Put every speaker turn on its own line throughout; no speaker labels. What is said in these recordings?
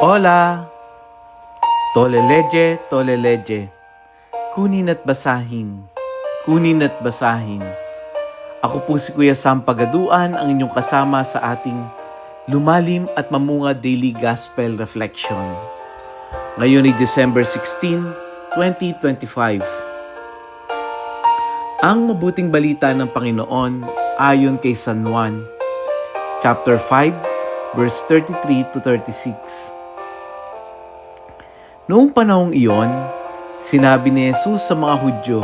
Hola! Toleleje, toleleje. Kunin at basahin. Kunin at basahin. Ako po si Kuya Sam Pagaduan, ang inyong kasama sa ating lumalim at mamunga Daily Gospel Reflection. Ngayon ay December 16, 2025. Ang mabuting balita ng Panginoon ayon kay San Juan, chapter 5, verse 33 to 36. Noong panahong iyon, sinabi ni Jesus sa mga Hudyo,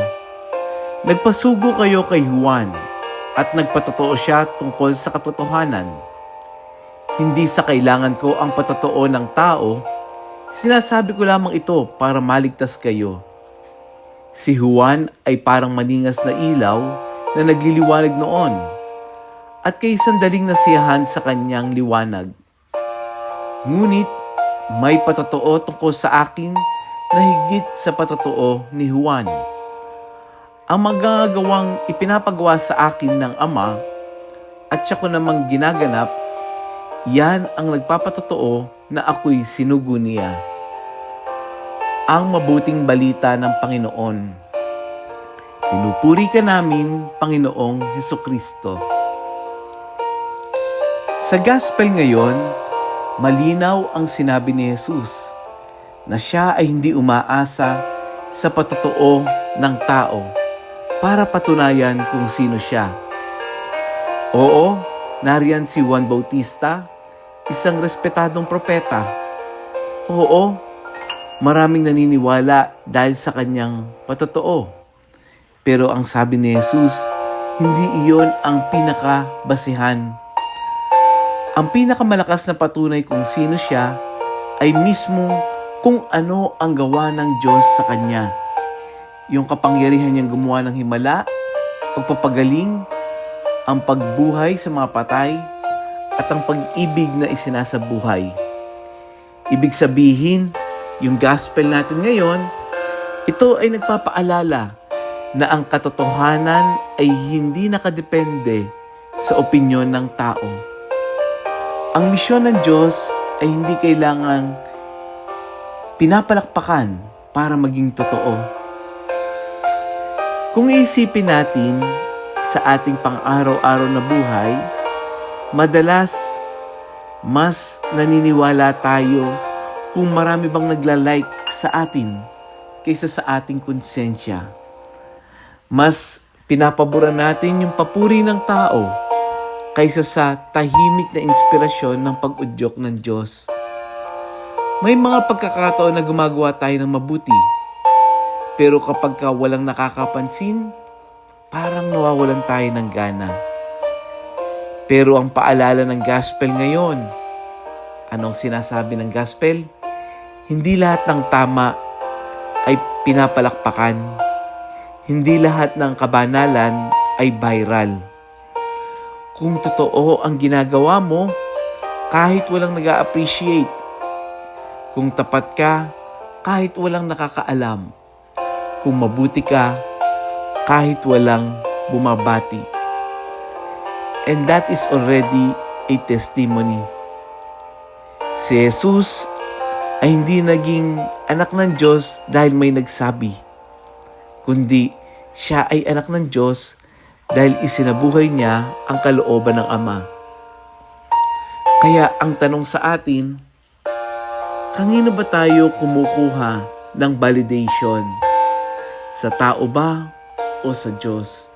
"Nagpasugo kayo kay Juan at nagpatotoo siya tungkol sa katotohanan. Hindi sa kailangan ko ang patotoo ng tao, sinasabi ko lamang ito para maligtas kayo. Si Juan ay parang maningas na ilaw na nagliliwanag noon, at kay sandaling nasiyahan sa kanyang liwanag. Ngunit may patotoo tungkol sa akin na higit sa patotoo ni Juan. Ang magagawang ipinapagawa sa akin ng Ama at siya ko namang ginaganap, yan ang nagpapatotoo na ako'y sinugo niya." Ang mabuting balita ng Panginoon. Pinupuri ka namin, Panginoong Hesukristo. Sa Gospel ngayon, malinaw ang sinabi ni Jesus na siya ay hindi umaasa sa patotoo ng tao para patunayan kung sino siya. Oo, nariyan si Juan Bautista, isang respetadong propeta. Oo, maraming naniniwala dahil sa kanyang patotoo. Pero ang sabi ni Jesus, hindi iyon ang pinakabasihan. Ang pinakamalakas na patunay kung sino siya ay mismo kung ano ang gawa ng Diyos sa kanya. Yung kapangyarihan niyang gumawa ng himala, pagpapagaling, ang pagbuhay sa mga patay, at ang pag-ibig na isinasabuhay. Ibig sabihin, yung gospel natin ngayon, ito ay nagpapaalala na ang katotohanan ay hindi nakadepende sa opinyon ng tao. Ang misyon ng Diyos ay hindi kailangang pinapalakpakan para maging totoo. Kung iisipin natin sa ating pang-araw-araw na buhay, madalas mas naniniwala tayo kung marami bang nagla-like sa atin kaysa sa ating konsensya. Mas pinapaboran natin yung papuri ng tao kaysa sa tahimik na inspirasyon ng pag-udyok ng Diyos. May mga pagkakataon na gumagawa tayo ng mabuti, pero kapag walang nakakapansin, parang nawawalan tayo ng gana. Pero ang paalala ng gospel ngayon, anong sinasabi ng gospel? Hindi lahat ng tama ay pinapalakpakan. Hindi lahat ng kabanalan ay viral. Kung totoo ang ginagawa mo, kahit walang nag-a-appreciate. Kung tapat ka, kahit walang nakakaalam. Kung mabuti ka, kahit walang bumabati. And that is already a testimony. Si Jesus ay hindi naging anak ng Diyos dahil may nagsabi, kundi siya ay anak ng Diyos dahil isinabuhay niya ang kalooban ng Ama. Kaya ang tanong sa atin, kanino ba tayo kumukuha ng validation? Sa tao ba o sa Diyos?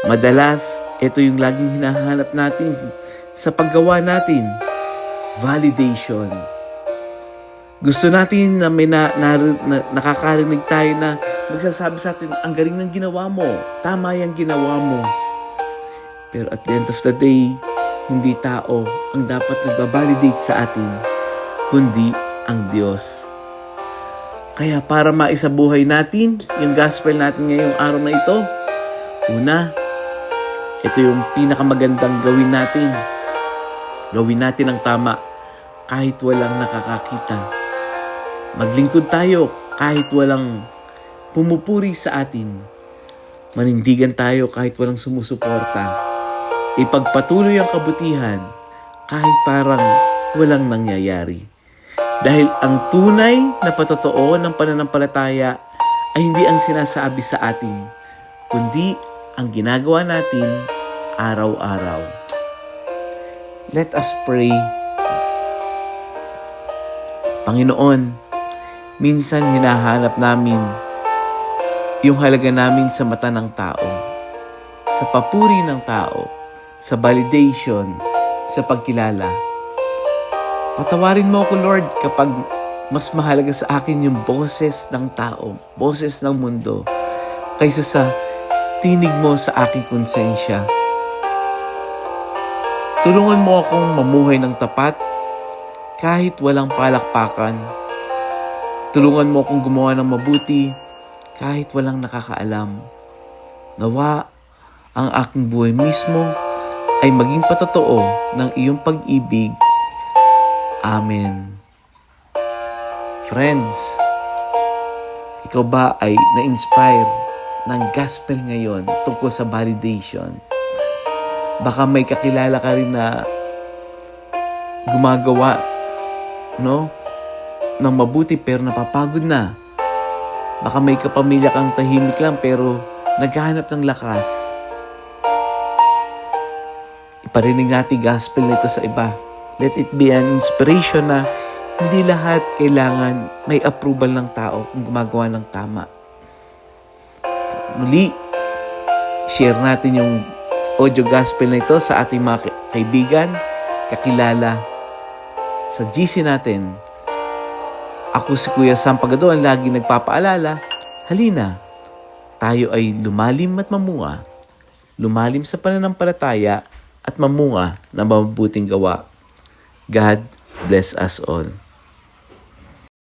Madalas, ito yung laging hinahanap natin sa paggawa natin, validation. Gusto natin na may nakakarinig tayo na magsasabi sa atin, ang galing ng ginawa mo, tama yung ginawa mo. Pero at the end of the day, hindi tao ang dapat nagbabalidate sa atin, kundi ang Diyos. Kaya para maisabuhay natin yung gospel natin ngayong araw na ito, una, ito yung pinakamagandang gawin natin. Gawin natin ang tama kahit walang nakakakita. Maglingkod tayo kahit walang pumupuri sa atin. Manindigan tayo kahit walang sumusuporta. Ipagpatuloy ang kabutihan kahit parang walang nangyayari. Dahil ang tunay na patotoo ng pananampalataya ay hindi ang sinasabi sa atin, kundi ang ginagawa natin araw-araw. Let us pray. Panginoon, minsan hinahanap namin yung halaga namin sa mata ng tao, sa papuri ng tao, sa validation, sa pagkilala. Patawarin mo ako, Lord, kapag mas mahalaga sa akin yung boses ng tao, boses ng mundo, kaysa sa tinig mo sa aking konsensya. Tulungan mo akong mamuhay ng tapat kahit walang palakpakan. Tulungan mo akong gumawa ng mabuti kahit walang nakakaalam. Nawa ang aking buhay mismo ay maging patotoo ng iyong pag-ibig. Amen. Friends, ikaw ba ay na-inspire ng gospel ngayon tungkol sa validation? Baka may kakilala ka rin na gumagawa, ng mabuti pero napapagod na. Baka may kapamilya kang tahimik lang pero naghahanap ng lakas. Iparinig natin gospel nito sa iba. Let it be an inspiration na hindi lahat kailangan may approval ng tao kung gumagawa ng tama. Muli, share natin yung audio gospel na ito sa ating mga kaibigan, kakilala, sa GC natin. Ako si Kuya Sam Pagado, ang lagi nagpapaalala, halina, tayo ay lumalim at mamunga, lumalim sa pananampalataya at mamunga ng mabubuting gawa. God bless us all.